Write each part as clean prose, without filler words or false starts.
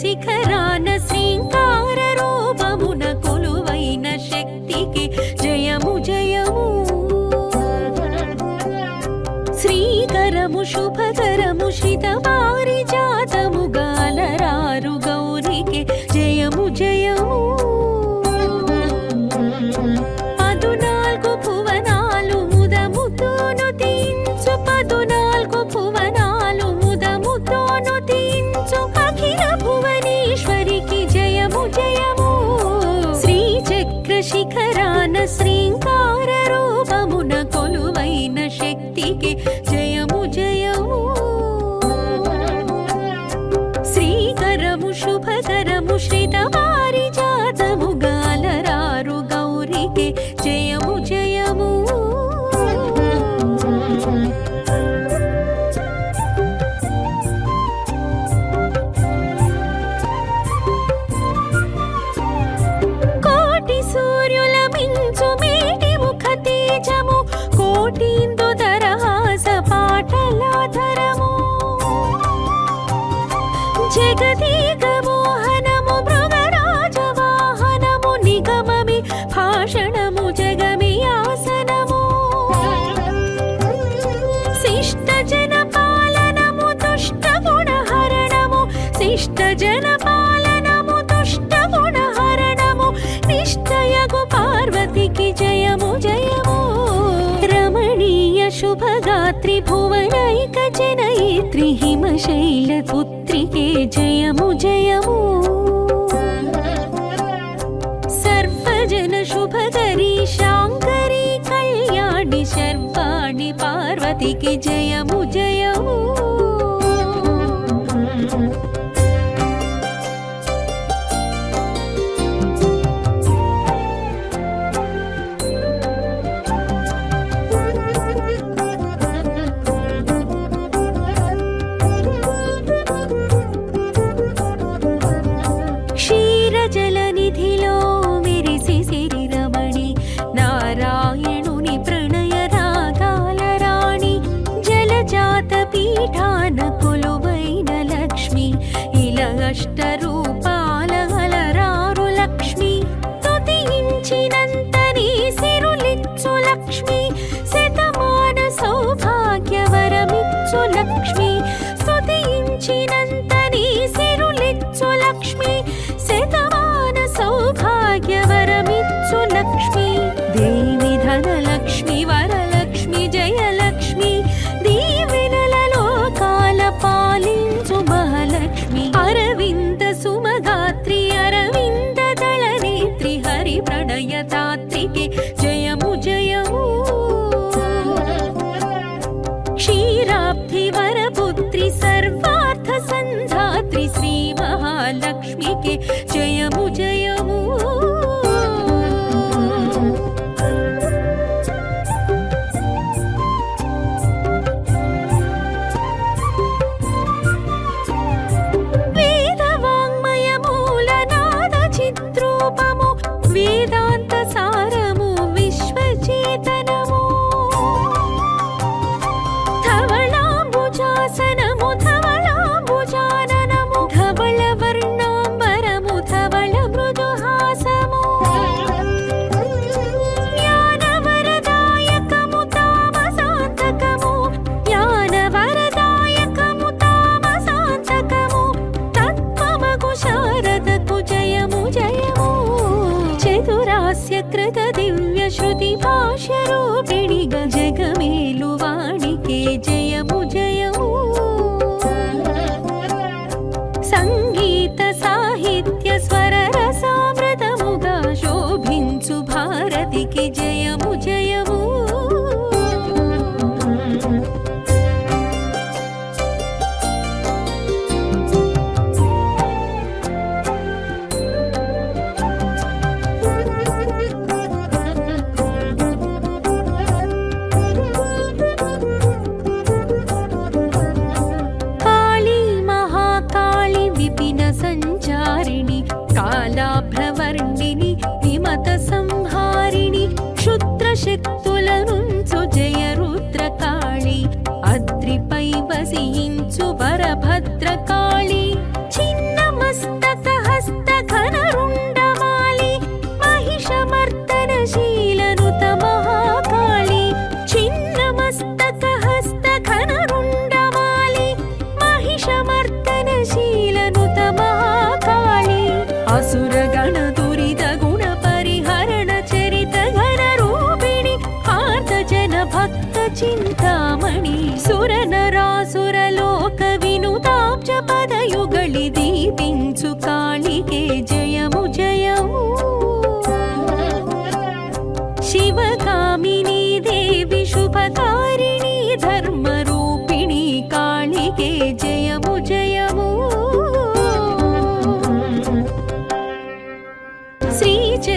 శిఖరాన శ్రీంకార రూపమున కొలువైన శక్తికి జయము జయము. శ్రీకరము శుభకరము శ్రిత పారిజాతము గాలరారు గౌరికి జయము జయము. శిఖరాన శ్రీంకార రూపమున కొలువైన శక్తికి జయము జయము. శ్రీకరము శుభకరము శ్రిత పారిజాతము గాలరారు గౌరికి జయము జయము. కోటీందు దరహాస పాటలాధరము జగదీక మోహనము మృగరాజ వాహనము నిగమమి భాషణము జగమి ఆసనము. శిష్ట జన పాలనము దుష్ట గుణహరణము శిష్ట జన పాలనము దుష్ట గుణహరణము నిష్టయగు పార్వతికి జయము జయము. శుభగాత్రి భువనైక జనయిత్రి హిమశైల పుత్రికే జయము జయము. సర్వజన శుభకరి శాంకరి కళ్యాణి శర్వాణి పార్వతికి జయము జయము. జలనిధిలో మెరిసి సిరిరమణి నారాయణుని ప్రణయ రాగాల రాణి జలజాత పీఠాన కొలువైన లక్ష్మి ఇలా అష్టరూపాల అలరారు లక్ష్మి. స్తుతించినంత నీ సిరులిచ్చు లక్ష్మి శతమాన సౌభాగ్యవరమిచ్చు లక్ష్మి. స్తుతించినంత నీ సిరులిచ్చు లక్ష్మి శతమాన సౌభాగ్యవరమిచ్చు లక్ష్మి. దేవి ధనలక్ష్మి వరలక్ష్మి జయలక్ష్మి దీవెనల లోకాల పాలించు మహాలక్ష్మి. అరవింద సుమగాత్రి అరవింద దళనేత్రి హరి ప్రణయదాత్రికి జయము జయము. క్షీరాబ్ధి వరపుత్రి సర్వార్థ సంధాత్రి శ్రీ మహాలక్ష్మికి జయము జయము. వేద వాంగ్మయ మూల నాద చిద్రూపము వేదాంత సారము విశ్వచేతనము. ధవళాంబుజాసనము ధవళాంబుజాననము ధవళ వర్ణాంబరము ధవళ మృదుహాసము. జ్ఞానవరదాయకము తామసాంతకము జ్ఞానవరదాయకము తామసాంతకము తత్వమగు శారదకు జయము జయము. చతురాస్య కృత దివ్య శృతి భాష్య రూపిణిగా జగమేలు వాణికే జయము జయము. సంగీత సాహిత్య స్వర రసామృతముగా శోభించు భారతికి జయము జయము. కాళీ మహాకాళి విపి असुरगण दुरित गुण परिहरण चरित घन रूपिणि आर्त जन भक्त चिंतामणि सुर नरासुर लोक विनुताब्ज पदयुगळि दीपिंचु काळिके जयमु जयमु शिवकामिनी देवी शुभकारिणी धर्मरूपिणी काळिके जयमु जयमु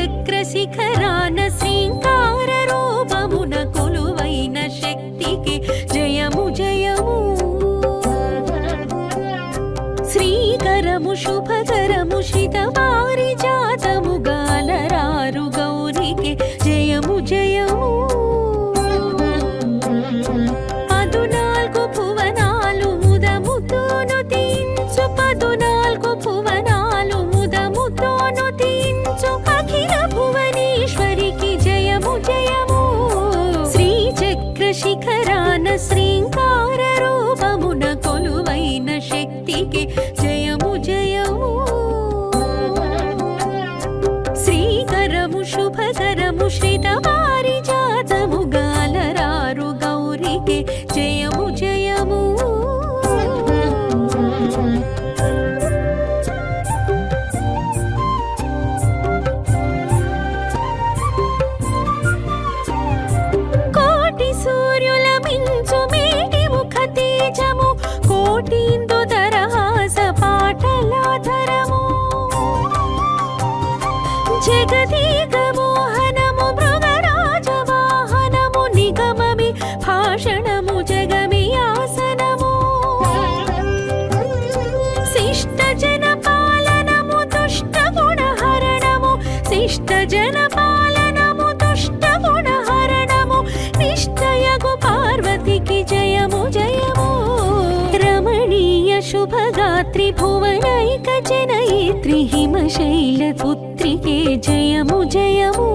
శ్రీచక్రశిఖరాన శ్రీంకార రూపమున కొలువైన శక్తికి జయము జయము శ్రీకరము శుభకరము శితపారిజాతము గాలరారు గౌరికి జయము జయము పదునాల్గు భువనాలు ముదముతోను తీయించు పదునాల్గు భువనాలు ముదముతోను తీయించు అఖిల భువనేశ్వరికి జయము జయము శ్రీచక్రశిఖరాన శ్రీంకార రూపమున కొలువైన శక్తికి జయము జయము శ్రీకరము శుభకరము శ్రితపారిజాతము గాలరారు గౌరికి జయము జయము కోటి సూర్యుల మించు మేటి ముఖ తేజము కోటీందు దరహాస పాటలాధరము జగదీక మోహనము మృగరాజ వాహనము నిగమమి భాషణము జగమి ఆసనము శిష్ట జన పాలనము దుష్ట గుణహరణము శిష్ట జన పాలనము దుష్ట గుణహరణము నిశ్చయగు పార్వతికి జయము జయము రమణీయ శుభగాత్రి భువనైక జనయిత్రి హిమశైల పుత్రికే జయము జయము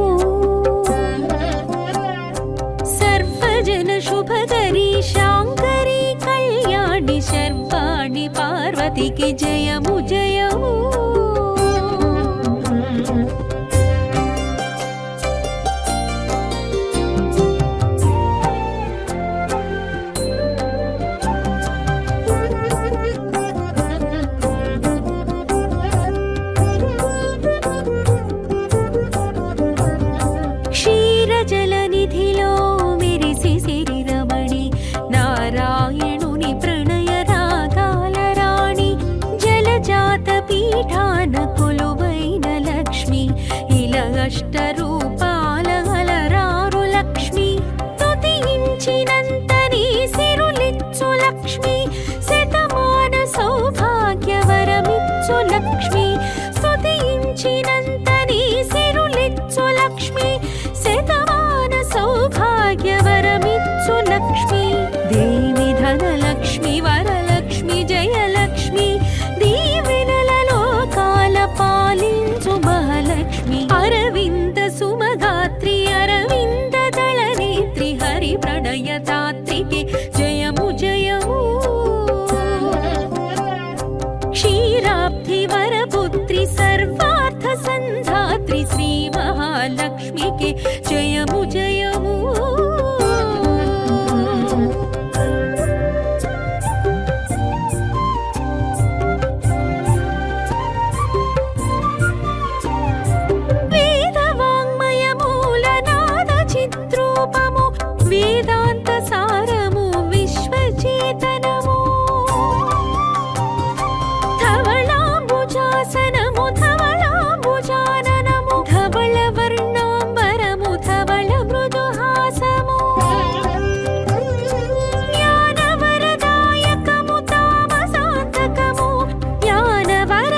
సర్వజన శుభకరి శాంకరి కళ్యాణి శర్వాణి పార్వతికి జయము జయము క్షీరజలనిధిలో మెరిసి సిరి రమణి నారాయణుని ప్రణయ రాగాల రాణి జలజాత పీఠాన కొలువైన లక్ష్మి ఇలా అష్ట రూపాల అలరారు లక్ష్మి స్తుతించినంత నీ సిరులిచ్చు లక్ష్మి శతమాన సౌభాగ్యవరమిచ్చు లక్ష్మి స్తుతించినంత నీ సిరులిచ్చు లక్ష్మి శతమాన సౌభాగ్యవరమిచ్చు లక్ష్మి దేవి ధనలక్ష్మి వరలక్ష్మి జయలక్ష్మి దీవెనల లోకాల పాలించు మహాలక్ష్మి అరవింద సుమగాత్రి అరవింద దళనేత్రి హరి ప్రణయదాత్రికి జయము జయము క్షీరాబ్ధి వరపుత్రి సర్వార్థ సంధాత్రి శ్రీ మహాలక్ష్మికి జయము జయము వేద వాంగ్మయ మూల నాద చిత్రూపము వేదాంత సారము విశ్వచేతనము ధవళాంబుజాసనము ధవళాంబుజాననము ధవళ వర్ణాంబరము ధవళ మృదుహాసము జ్ఞానవరదాయకము తామసాంతకము జ్ఞానవరదాయకము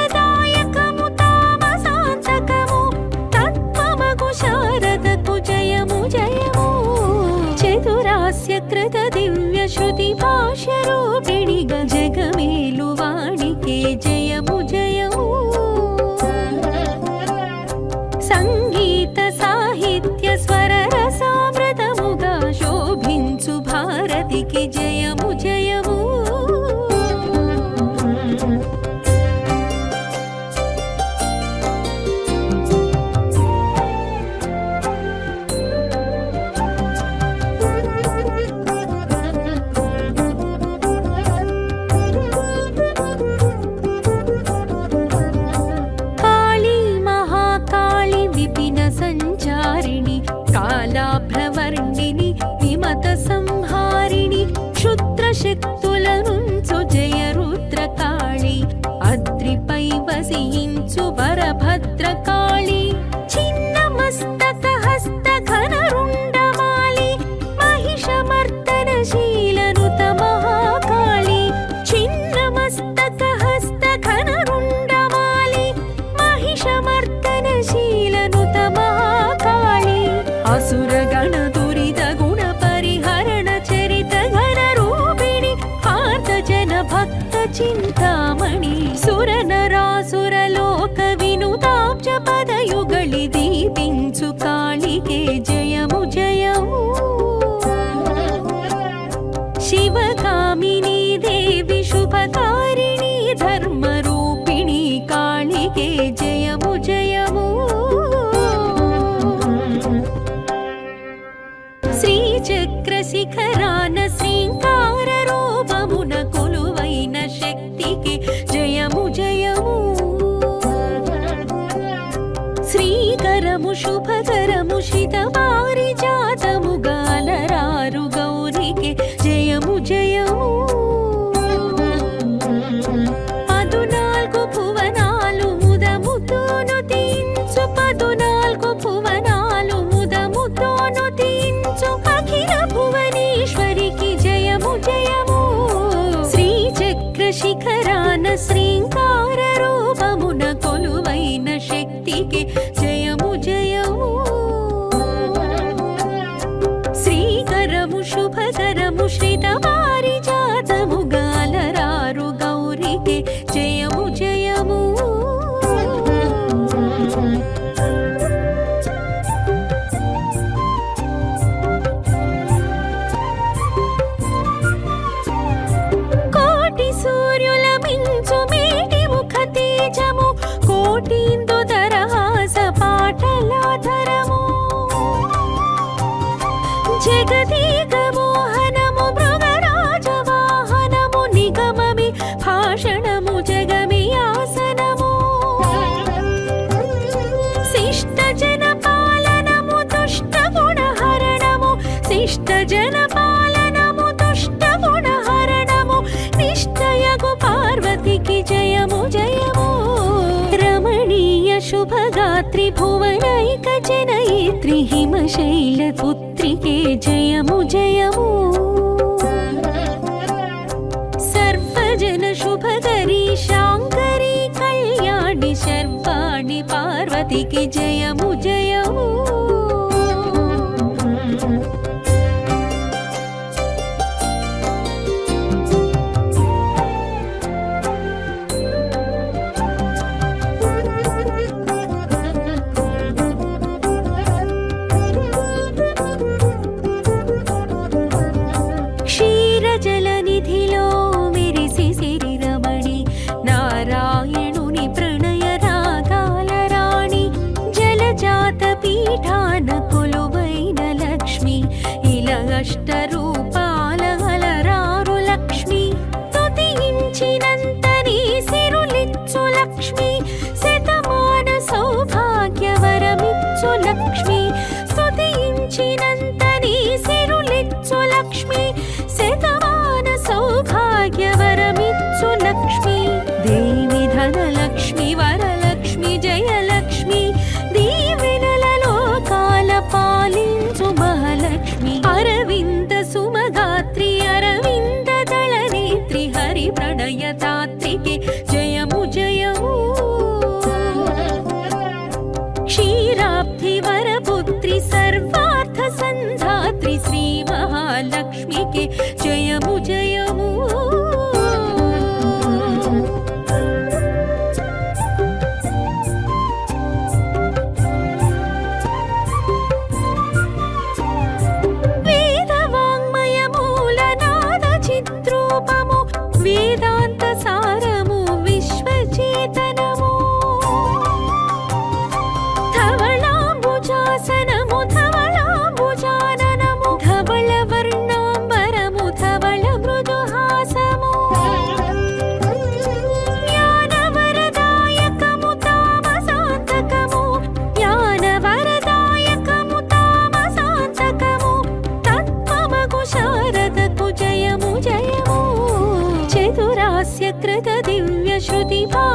తామసాంతకము తత్వమగు శారదకు జయము జయము చతురాస్య కృత దివ్య శృతి భాష్య రూపిణి జగమేలు వాణికే జయము జయము సంగీత సాహిత్య స్వర రసామృతముగా శోభించు భారతికి జయము జయము శిఖరాద్రిపై వసించు వరభద్రకాళి చిన్న మస్తక హస్త ఘనరుండమాలి మహిషమర్దనశీలనుత మహాకాళి చిన్న మస్తక హస్త ఘనరుండమాలి మహిషమర్దనశీలనుత మహాకాళి అసురగణ దురిత గుణ పరిహరణ చరిత ఘన రూపిణి పార్థ జన భక్త చింతామణి సురనరాసురలోక వినుతాబ్జ పదయుగళి దీపించు కాళికే జయము జయము శివకామిని దేవి శుభకారిణి ధర్మరూపిణి కాళికే జయము జయము శ్రీచక్ర శిఖరాన శ్రీంకార రూపమున కొలువైన శక్తికి జయము జయము శ్రీకరము శుభకరము శితపారిజాతము గాలరారు గౌరికి జయము జయము పదునాల్గు భువనాలు ముదముతోను తీంచు పదునాల్గు భువనాలు ముదముతోను తీంచు అఖిల భువనేశ్వరికి జయము జయము శ్రీచక్ర శిఖరాన శ్రీంకార రూపమున కొలువైన శక్తికి జయము జయము శ్రీకరము శుభకరము శ్రితపారిజాతము గాలరారు గౌరికి జయము జయము కోటి సూర్యుల మించు మేటి ముఖ తేజము కోటీందు దరహాస పాటలాధరము జగదీక మోహనము మృగరాజ వాహనము నిగమమి భాషణము జగమి ఆసనము శిష్ట జన పాలనము దుష్ట గుణహరణము శిష్ట జన పాలనము దుష్ట గుణహరణము నిష్టయగు పార్వతికి జయము జయము రమణీయ శుభగాత్రి భువనైక జనయిత్రి హిమశైల పుత్రికే జయము జయము సర్వజన శుభకరి శాంకరి కళ్యాణి శర్వాణి పార్వతికి జయము జయము క్షీరజలనిధిలో మెరిసి సిరి రమణి నారాయణుని ప్రణయ రాగాల రాణి జలజ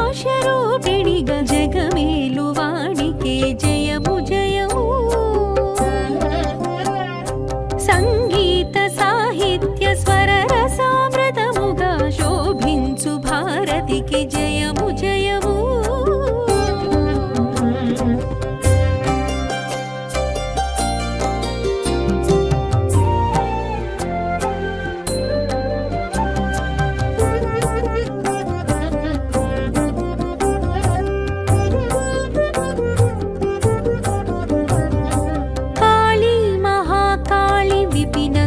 ప్రకాశరూపిణిగా జగమేలువాణికే జయము జయము. సంగీత సాహిత్య స్వర రసామృతముగా శోభించు భారతికి జయము జయము.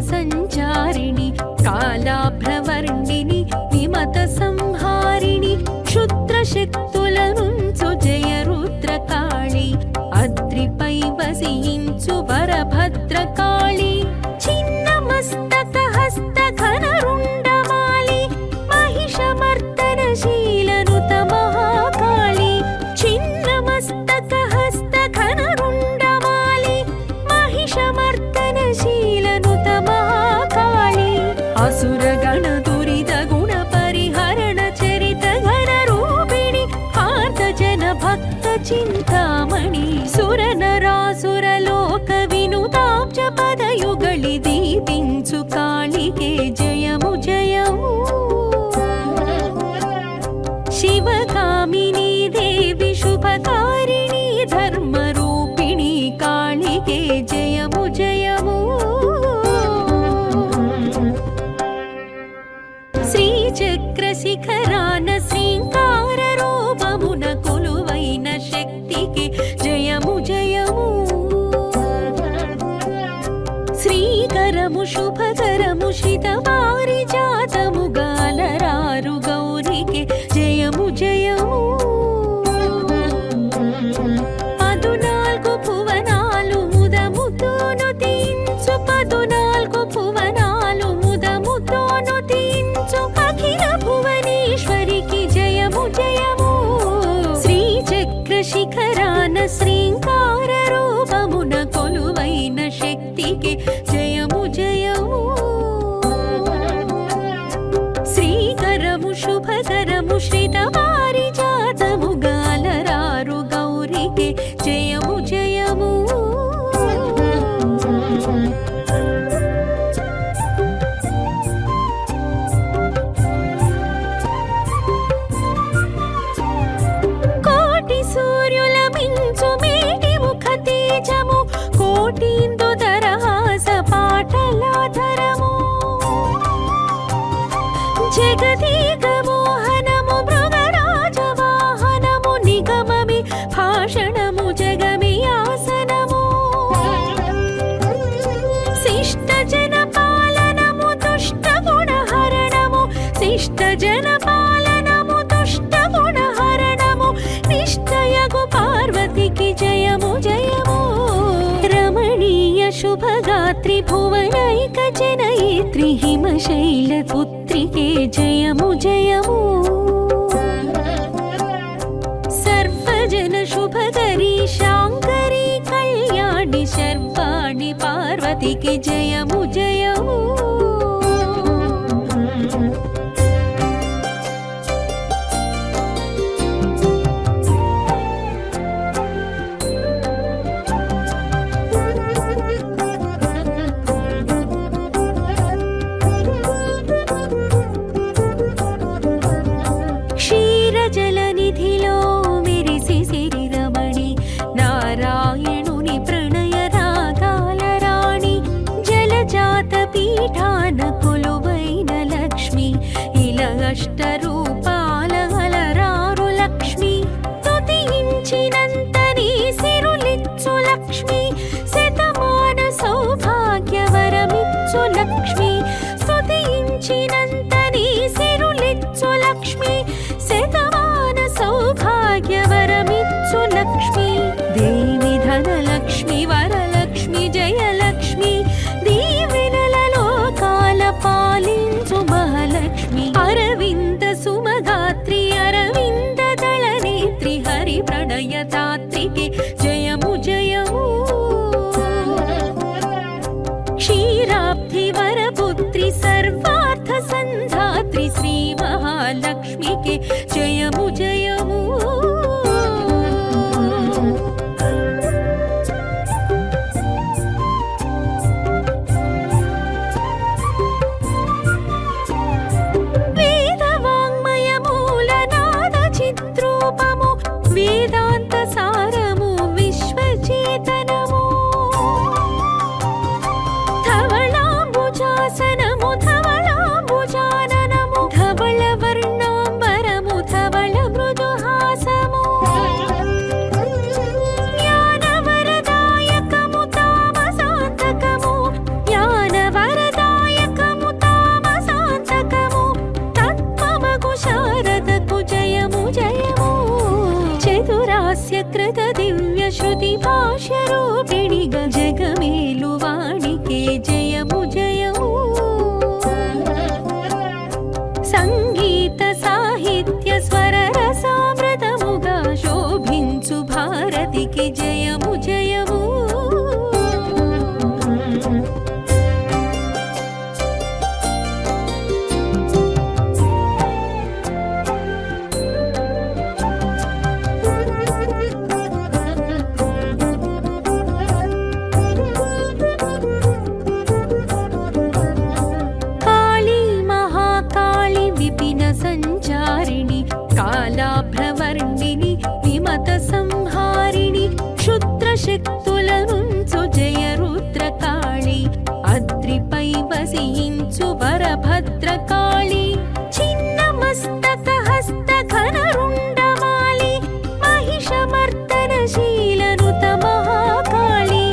సంచారిణి కాలాభ్రవర్ణిని విమత సంహారిణి క్షుద్రశక్తులనుంచు జయ రుద్రకాళి అద్రిపై వసించు వరభద్రకాళి చిన్న మస్తక హస్త ఘనరుండమాలి మహిషమర్దనశీలనుత మహాకాళి చిన్న మస్తక హస్త ఘనరుండమాలి మహిషమర్దనశీలనుత మహాకాళి అసురగణ దురిత గుణ పరిహరణ చరిత ఘన రూపిణి ఆర్త జన భక్త చింతామణి సుర నరాసుర లోక వినుతాబ్జ పదయుగళి దీపించు కాళికే జయము జయము. శివకామిని దేవి శుభకారిణి ధర్మ రూపిణి కాళికే జయము జయము. శ్రీచక్ర శిఖరాన శ్రీంకార రూపమున కొలువైన శక్తికి జయము జయము. శ్రీకరము శుభకరము శితవారి జాతము గాలరారు గౌరికి జయము జయము. 14 భువనాలు ముదముతోను తీంచు 14 భువనాలు ముదముతోను తీంచు అఖిల భువనేశ్వరికి జయము జయము. శ్రీచక్ర శిఖరాన శ్రీంకార రూపమున కొలువైన శక్తికి జయము జయము. శ్రీకరము శుభకరము శ్రితవారి జాతము గాలరారు గౌరికి జయము జయము. కోటి సూర్యుల మించు మేటి ముఖ తేజము కోటీందు దరహాస పాటలాధరము జగదీక మోహనము మృగరాజ వాహనము నిగమమి భాషణము జగమి ఆసనము శిష్ట జన పాలనము దుష్ట గుణహరణము శిష్ట జన పాలనము దుష్ట గుణహరణము నిష్టయగు పార్వతికి జయము జయము. రమణీయ శుభగాత్రి భువనైక జనయిత్రి హిమశైల పుత్రికే జయము జయము. సర్వజన శుభకరీ శాంకరీ కళ్యాణి శర్వాణి పార్వతికి జయము జయము. క్షీరజలనిధిలో మెరిసి సిరి రమణి నారాయణుని ప్రణయ రాగాల రాణి జలజాత పీఠాన కొలువైన లక్ష్మి ఇల అష్ట రూపాల అలరారు లక్ష్మి స్తుతించినంతని సిరులిచ్చు లక్ష్మి శతమాన సౌభాగ్యవరమిచ్చు లక్ష్మి స్తుతించినంతని సిరులిచ్చు లక్ష్మి శతమాన సౌభాగ్యవరమిచ్చు లక్ష్మి. దేవి ధనలక్ష్మి వరలక్ష్మి జయలక్ష్మి దీవెనలలో కాల పాలించు మహాలక్ష్మి అరవింద సుమగాత్రి అరవింద దళనేత్రి హరి ప్రణయదాత్రికి జయము జయము. క్షీరాబ్ధి వరపుత్రి సర్వార్థ సంధాత్రి శ్రీ మహాలక్ష్మికి జయము జయము. రూపము వేదాంత సారము విశ్వచేతనము ధవళాంబుజాసనము ధవళాంబుజాననము ధవళ వర్ణాంబరము ధవళ మృదుహాసము జ్ఞానవరదాయకము తామసాంతకము జ్ఞానవరదాయకము తామసాంతకము తత్మమగు శారదకు జయము జయము చతురాస్య కృత దివ్య శృతి భాష్య రూపిణిగ జగమేలు వాణికే జయము జయము సంగీత సాహిత్య స్వర రసామృతముగా శోభించు భారతికి జయము జయము కాళీ మహాకాళి విపిన సంచారిణి కాలాభ్రవర్ణిని విమత సంహారిణి క్షుద్రశక్తుల నుంచు జయ రుద్రకాళి అద్రిపై వసించు వరభద్రకాళి చిన్న మస్తక హస్త ఘన రుండమాలి మహిషమర్దనశీలనుత మహాకాళి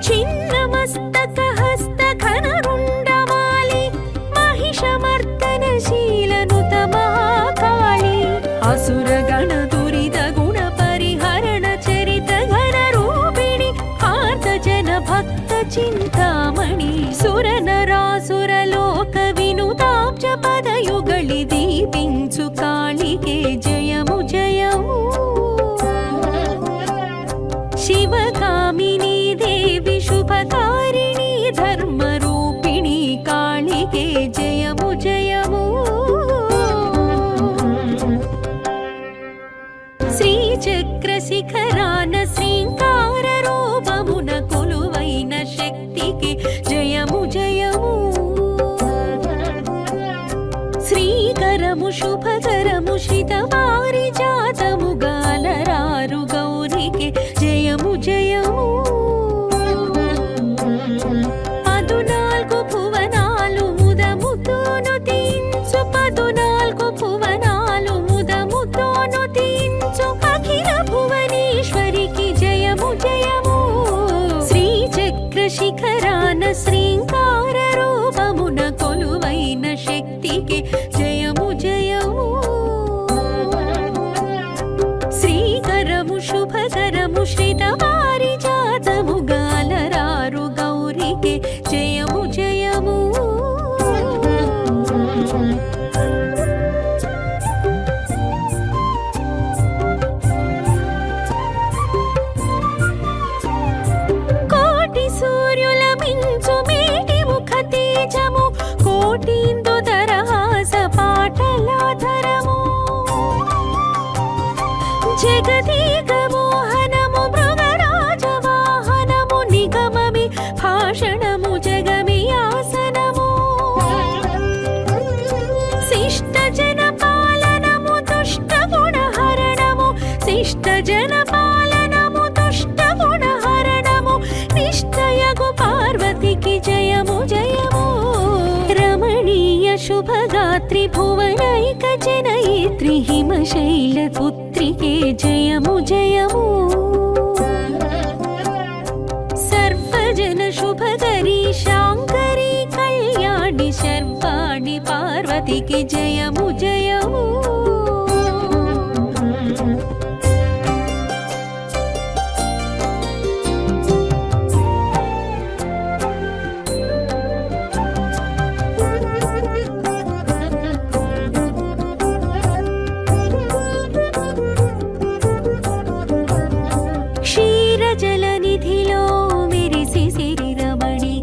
చిన్న మస్తక హస్త ఘన రుండమాలి మహిషమర్దనశీలనుత మహాకాళి అసురగణ దురిత గుణ పరిహరణ చరిత ఘన రూపిణి ఆర్త జన భక్త చింతామణి సుర నరాసుర లోక వినుతాబ్జ పదయుగళి దీపించు కాళికే జయము జయము శివకామిని దేవి శుభకారిణి ధర్మరూపిణి కాళికే జయము జయము శ్రీచక్ర శిఖరాన శ్రీంకార రూపమున కొలువైన శక్తికి జయము జయము శ్రీకరము శుభకరము శ్రిత పారిజాతము గాలరారు గౌరికి జయము జయము 14 భువనాలు ముదముతోను తీంచు 14 భువనాలు ముదముతోను తీంచు అఖిల భువనేశ్వరికి జయము జయము శ్రీచక్ర శిఖరాన శ్రీంకార రూపమున కొలువైన శక్తికి జయము జయము శ్రీకరము శుభకరము శ్రిత పారిజాతము గాలరారు గౌరికి జయము జయము కోటి సూర్యుల మించు మేటి ముఖ తేజము కోటీందు దరహాస పాటలాధరము జగదీక మోహనము మృగరాజ వాహనము నిగమమి భాషణము జగమి ఆసనము శిష్ట జన పాలనము దుష్ట గుణహరణము శిష్ట జన పాలనము దుష్ట గుణహరణము నిష్టయగు పార్వతికి జయము జయము రమణీయ శుభగాత్రి భువనైక జనయిత్రి హిమశైల పుత్రికే జయము జయము సర్వజన శుభకరీ శాంకరీ కళ్యాణి శర్వాణి పార్వతికి జయము జయము క్షీరజలనిధిలో మెరిసి సిరి రమణి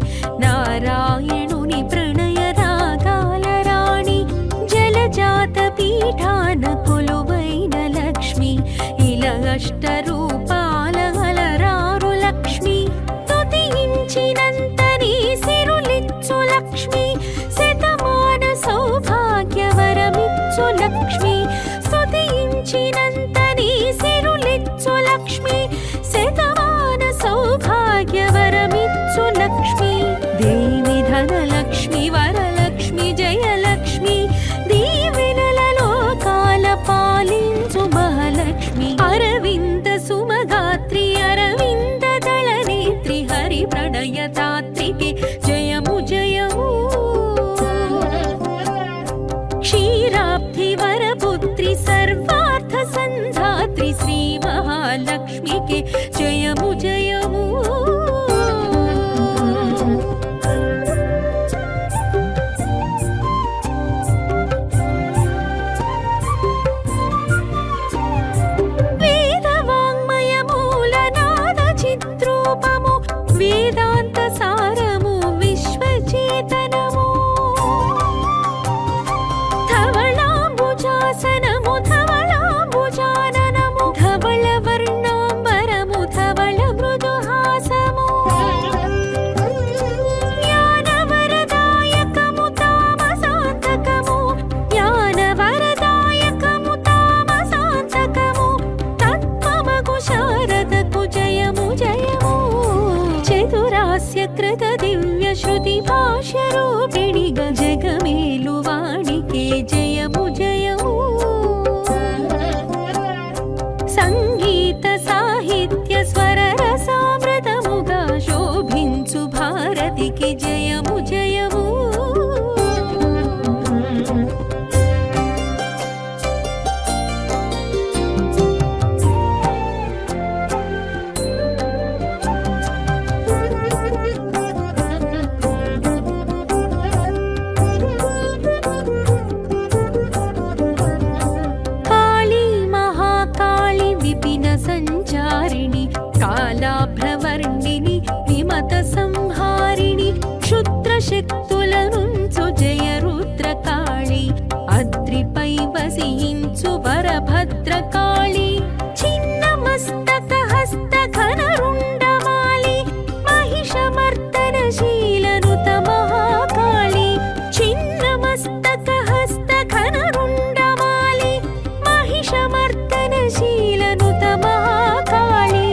నారాయణుని ప్రణయ రాగాల రాణి జలజాత పీఠాన కొలువైన లక్ష్మి ఇలా అష్టరూపాల అలరారు లక్ష్మి స్తుతించినంత నీ సిరులిచ్చు లక్ష్మి శతమాన సౌభాగ్యవరమిచ్చు లక్ష్మి స్తుతించినంత నీ లక్ష్మి శతమాన సౌభాగ్యవరమిచ్చు లక్ష్మి దేవి ధనలక్ష్మి వరలక్ష్మి జయలక్ష్మి దీవెనలలో కాల పాలించు మహాలక్ష్మి అరవింద సుమగాత్రి అరవింద దళనేత్రి హరి ప్రణయదాత్రికి జయము జయము క్షీరాబ్ధి వరపుత్రి సర్వార్థ సంధాత్రి శ్రీ మహాలక్ష్మికి జయము జయము వేదాంత సారము విశ్వచేతనము ధవళాంబుజాసనము ధవళాంబుజాననము ధవళ వర్ణాంబరము ధవళ మృదుహాసము జ్ఞానవరదాయకము తామసాంతకము జ్ఞానవరదాయకము తామసాంతకము తత్మమగు శారదకు జయము జయము చతురాస్య కృత దివ్య శృతి భాష్య రూపిణి జగమేలు వాణికే జయము జయము సంగీత సాహిత్య స్వర రసామృతముగా శోభించు భారతికి జయము జయము సంచారిణి కాలాభ్రవర్ణిని విమత సంహారిణి క్షుద్ర శక్తులనుంచు జయ రుద్రకాళి అద్రిపై వసించు వరభద్రకాళి చిన్న మస్తక హస్త ఘనరుండమాలి మహిషమర్దనశీలనుత మహాకాళి చిన్న మస్తక హస్త ఘనరుండమాలి మహిషమర్దనశీలనుత మహాకాళి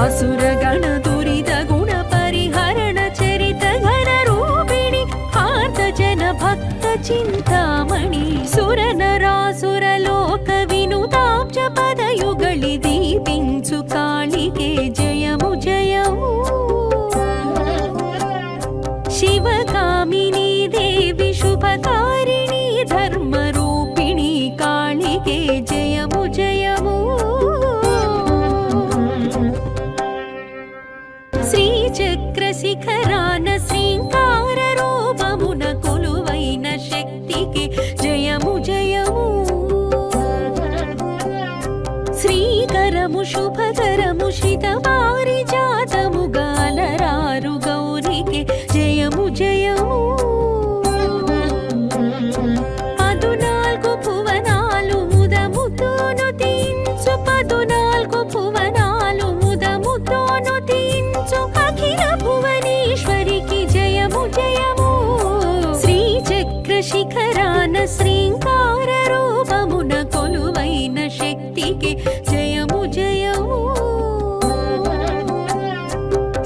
అసురగణ దురిత గుణ పరిహరణ చరిత ఘన రూపిణి ఆర్త జన భక్త చింతామణి సుర నరాసుర లోక వినుతాబ్జ పదయుగళి దీపించు కాళికే జయము జయము శివకామిని దేవి శుభకారిణి ధర్మ రూపిణి కాళికే జయము జయము శ్రీచక్ర శిఖరాన శ్రీంకార రూపమున కొలువైన శక్తికి జయము జయము శ్రీకరము శుభకరము శితవారి జాతము గాలరారు గౌరికి జయము జయము పదునాల్గు భువనాలు ముదముతోను తీంచు పదునాల్గు భువనాలు ముదముతోను తీంచు అఖిల భువనేశ్వరికి జయము జయము శ్రీచక్ర శిఖరాన శ్రీంకార రూపమున కొలువైన శక్తికి జయము జయము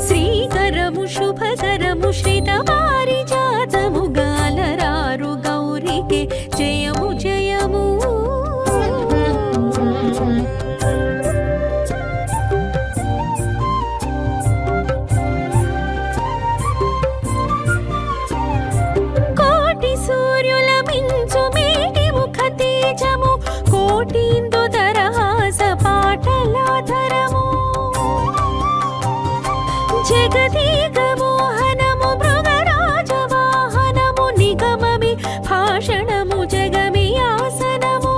శ్రీకరము శుభకరము శ్రితవారి జాతము గాలరారు గౌరికి జయము జయము కోటి సూర్యుల మించు మేటి ముఖ తేజము కోటీందు దరహాస పాటలాధరము జగదీక మోహనము మృగరాజ వాహనము నిగమమి భాషణము జగమి ఆసనము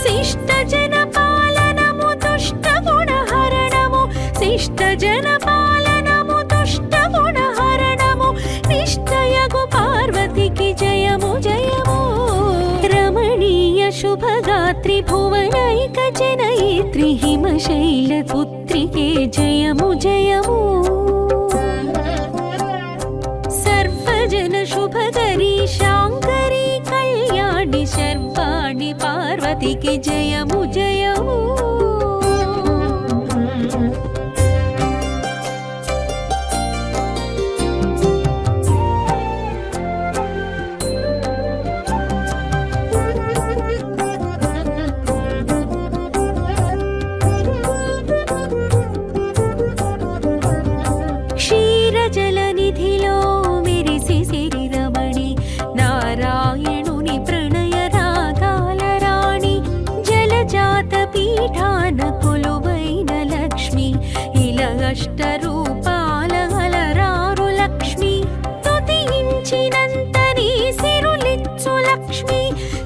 శిష్ట జన పాలనము దుష్ట గుణహరణము శిష్ట జన పాలనము దుష్ట గుణహరణము నిష్ఠయగు పార్వతికి జయము జయము రమణీయ శుభగాత్రి భువనైక జనయిత్రి హిమశైల పుత్రికే జయము జయము సర్వజన శుభకరి శాంకరి కళ్యాణి శర్వాణి పార్వతికి జయము జయము పీఠాన కొలువైన లక్ష్మి ఇలా అష్టరూపాల అలరారు లక్ష్మి స్తుతించినంత నీ సిరులిచ్చు లక్ష్మి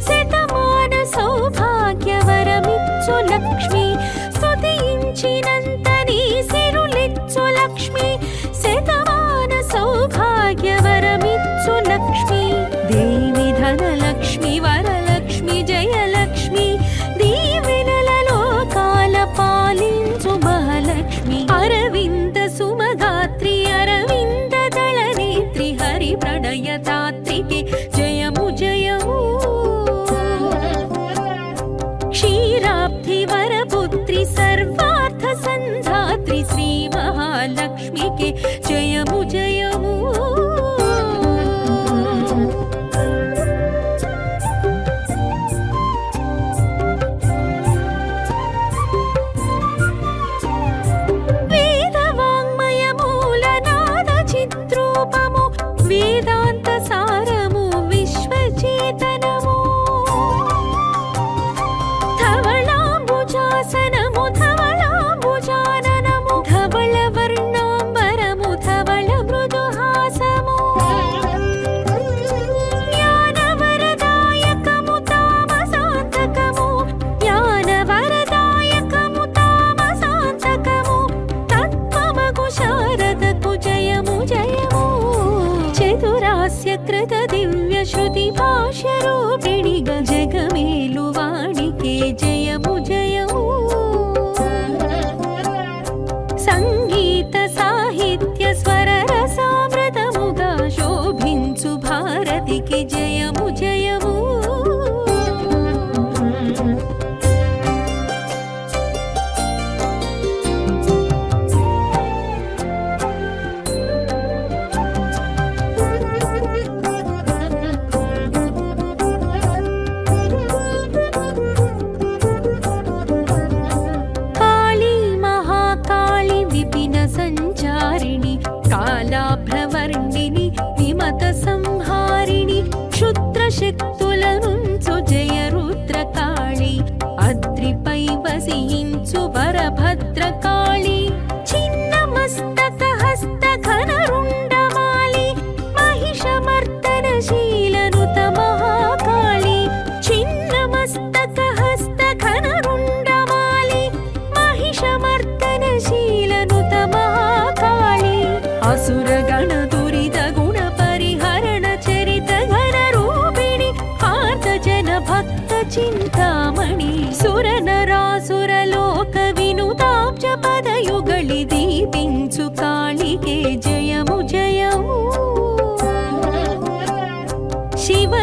శతమాన సౌభాగ్యవరమిచ్చు లక్ష్మి స్తుతించినంత నీ సిరులిచ్చు లక్ష్మి శతమాన సౌభాగ్యవరమిచ్చు లక్ష్మి దేవి ధనలక్ష్మి వరలక్ష్మి జయలక్ష్మి దీవెనల లోకాల పాలించు మహాలక్ష్మి అరవింద సుమగాత్రి అరవింద దళనేత్రి హరి ప్రణయదాత్రికి జయము జయము క్షీరాబ్ధి వరపుత్రి సర్వార్థ సంధాత్రి శ్రీ మహాలక్ష్మికి జయము జయము వేదాంత సారము విశ్వచేతనము ధవళాంబుజాసనము ధవళాంబుజాననము ధవళ వర్ణాంబరము ధవళ మృదుహాసము జ్ఞానవరదాయకము తామసాంతకము జ్ఞానవరదాయకము తామసాంతకము తత్వమగు శారదకు జయము జయము చతురాస్య కృత దివ్య శృతి భాష్య రూపిణి జగమేలు వాణికే జయము జయము సంగీత సాహిత్య స్వర రసామృతముగా శోభించు భారతికి జయము జయము సంచారిణి కాలాభ్రవర్ణిని విమత సంహారిణి క్షుద్ర శక్తుల నుంచు జయ రుద్రకాళి అద్రిపై వసించు వరభద్రకాళి చిన్న మస్తక హస్త ఘన రుండమాలి మహిషమర్దనశీలనుత మహాకాళి చిన్న మస్తక హస్త ఘన రుండమాలి మహిషమర్దనశీలనుత మహాకాళి అసురగణ దురిత గుణ పరిహరణ చరిత ఘన రూపిణి ఆర్త జన భక్త చింతామణి సుర నరాసుర లోక వినుతాబ్జ పదయుగళి దీపించు కాళికే జయము జయము శివ